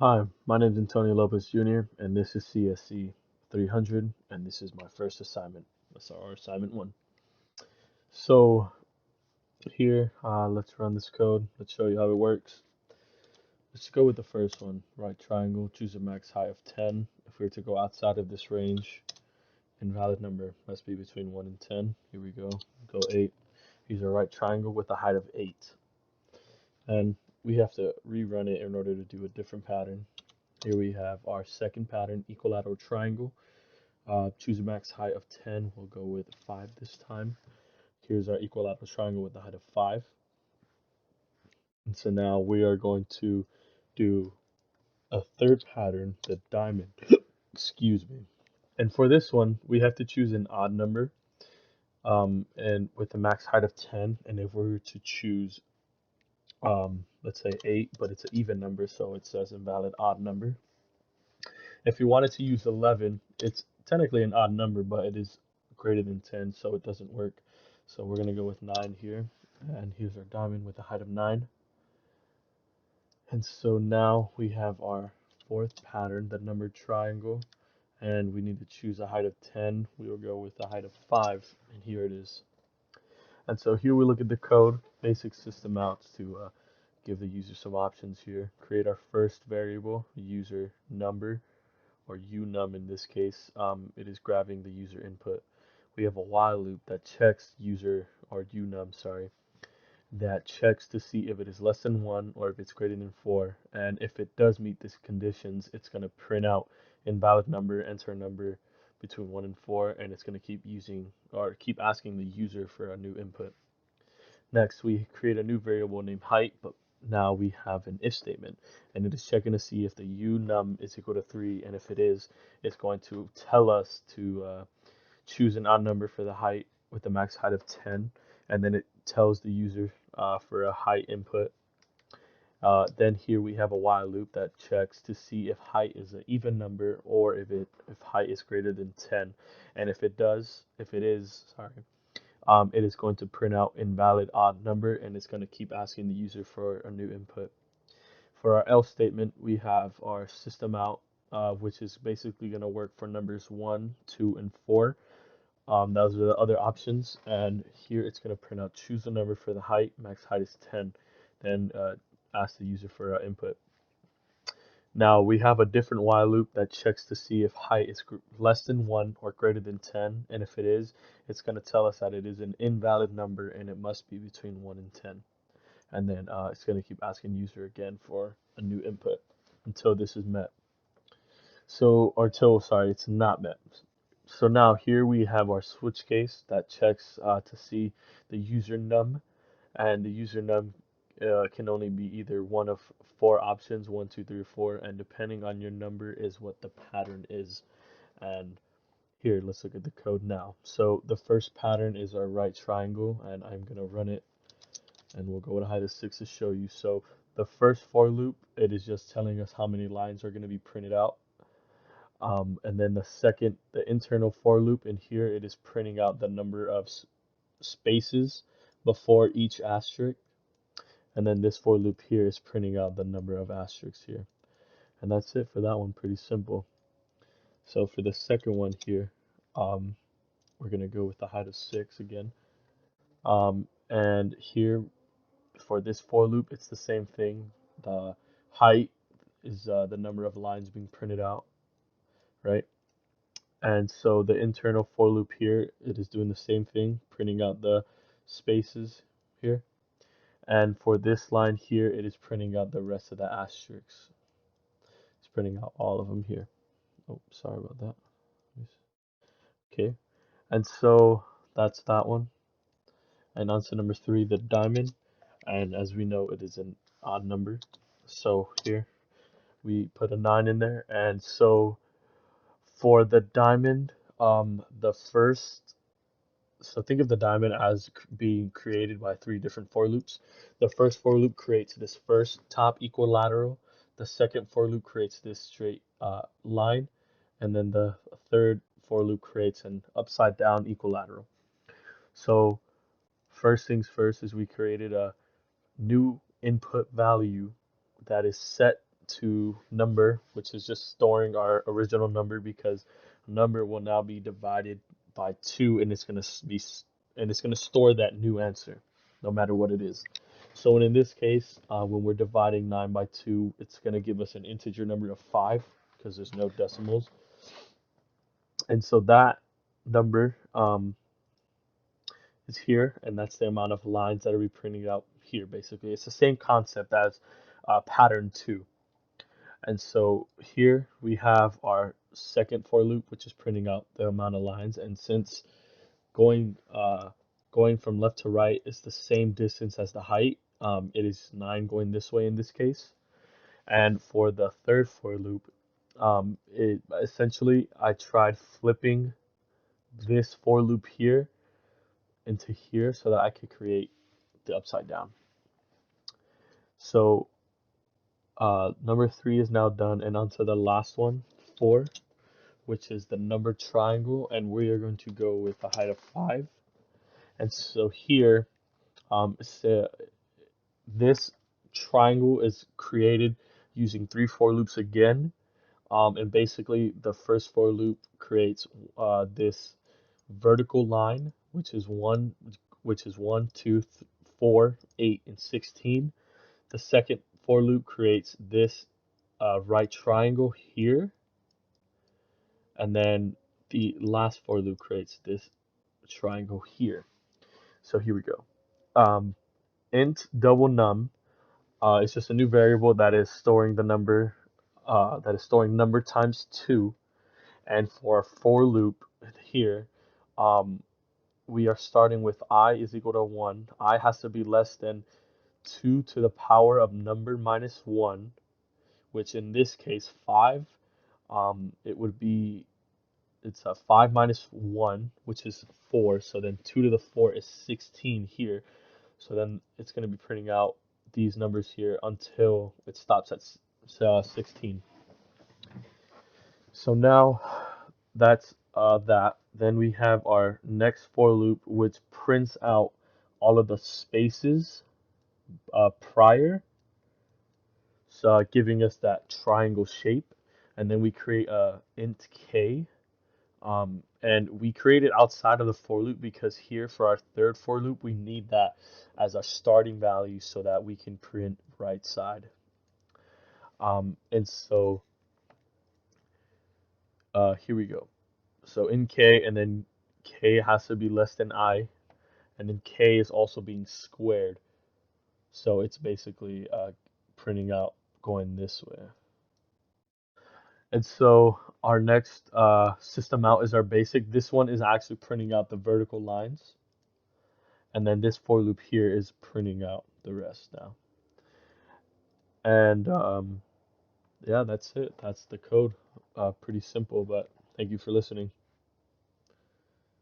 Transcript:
Hi, my name is Antonio Lopez Jr., and this is CSC300, and this is my first assignment. That's our assignment one. So here, let's run this code. Let's show you how it works. Let's go with the first one. Right triangle, choose a max height of 10. If we were to go outside of this range, invalid number must be between 1 and 10. Here we go. Go 8. Use a right triangle with a height of 8. And we have to rerun it in order to do a different pattern. Here we have our second pattern, equilateral triangle. Choose a max height of 10. We'll go with 5 this time. Here's our equilateral triangle with a height of 5. And so now we are going to do a third pattern, the diamond. Excuse me. And for this one, we have to choose an odd number and with a max height of 10. And if we were to choose, let's say 8, but it's an even number, so it says invalid odd number. If you wanted to use 11, it's technically an odd number, but it is greater than 10, so it doesn't work. So we're going to go with 9 here. And here's our diamond with a height of 9. And so now we have our fourth pattern, the numbered triangle. And we need to choose a height of 10. We will go with a height of 5. And here it is. And so here we look at the code, basic system outs to give the user some options here. Create our first variable, user number, or unum in this case. It is grabbing the user input. We have a while loop that checks user, or unum, sorry, that checks to see if it is less than 1 or if it's greater than 4. And if it does meet these conditions, it's going to print out invalid number, enter a number between 1 and 4, and it's going to keep using or keep asking the user for a new input. Next, we create a new variable named height, but now we have an if statement, and it is checking to see if the unum is equal to 3, and if it is, it's going to tell us to choose an odd number for the height with a max height of 10, and then it tells the user for a height input. Then here we have a while loop that checks to see if height is an even number or if height is greater than 10, and if it is, it is going to print out invalid odd number, and it's going to keep asking the user for a new input. For our else statement, we have our system out, which is basically going to work for numbers 1, 2, and 4. Those are the other options, and here it's going to print out choose a number for the height. Max height is 10. Then ask the user for input. Now we have a different while loop that checks to see if height is less than 1 or greater than 10, and if it is, it's going to tell us that it is an invalid number and it must be between 1 and 10. And then it's going to keep asking user again for a new input until this is met. So, or until, sorry, it's not met. So now here we have our switch case that checks to see the user num, and the user num can only be either one of 4 options, 1, 2, 3, or 4, and depending on your number is what the pattern is. And here, let's look at the code now. So the first pattern is our right triangle, and I'm gonna run it, and we'll go to height of 6 to show you. So the first for loop, it is just telling us how many lines are gonna be printed out. And then the internal for loop in here, it is printing out the number of spaces before each asterisk. And then this for loop here is printing out the number of asterisks here. And that's it for that one, pretty simple. So for the second one here, we're gonna go with the height of 6 again. And here for this for loop, it's the same thing. The height is the number of lines being printed out, right? And so the internal for loop here, it is doing the same thing, printing out the spaces here. And for this line here, it is printing out the rest of the asterisks. It's printing out all of them here. Oh, sorry about that. Okay, and so that's that one. And on to number 3, the diamond. And as we know, it is an odd number. So here we put a 9 in there. And so for the diamond, the first, so think of the diamond as being created by 3 different for loops. The first for loop creates this first top equilateral. The second for loop creates this straight line. And then the third for loop creates an upside down equilateral. So first things first is we created a new input value that is set to number, which is just storing our original number, because number will now be divided by 2, and it's going to be and it's going to store that new answer no matter what it is. So in this case, when we're dividing 9 by 2, it's going to give us an integer number of 5 because there's no decimals. And so that number is here, and that's the amount of lines that are be printing out here. Basically, it's the same concept as pattern 2. And so here we have our second for loop, which is printing out the amount of lines. And since going going from left to right is the same distance as the height, it is 9 going this way in this case. And for the third for loop, it essentially I tried flipping this for loop here into here so that I could create the upside down. So number 3 is now done, and onto the last one, 4, which is the number triangle, and we are going to go with a height of 5. And so here, so this triangle is created using 3 for loops again, and basically the first for loop creates this vertical line, which is 1, 2, 4, 8, and 16. The second for loop creates this right triangle here, and then the last for loop creates this triangle here. So here we go. Um, int double num is just a new variable that is storing the number number times 2. And for a for loop here, um, we are starting with I is equal to 1. I has to be less than 2 to the power of number minus 1, which in this case 5. It would be it's a 5 minus 1, which is 4. So then 2 to the 4 is 16 here. So then it's going to be printing out these numbers here until it stops at 16. So now that's that. Then we have our next for loop, which prints out all of the spaces prior, so giving us that triangle shape. And then we create a int k. And we create it outside of the for loop because here for our third for loop, we need that as our starting value so that we can print right side. And so here we go. So in k, and then k has to be less than I, and then k is also being squared. So it's basically printing out going this way. And so our next system out is our basic. This one is actually printing out the vertical lines. And then this for loop here is printing out the rest now. And yeah, that's it. That's the code. Pretty simple, but thank you for listening.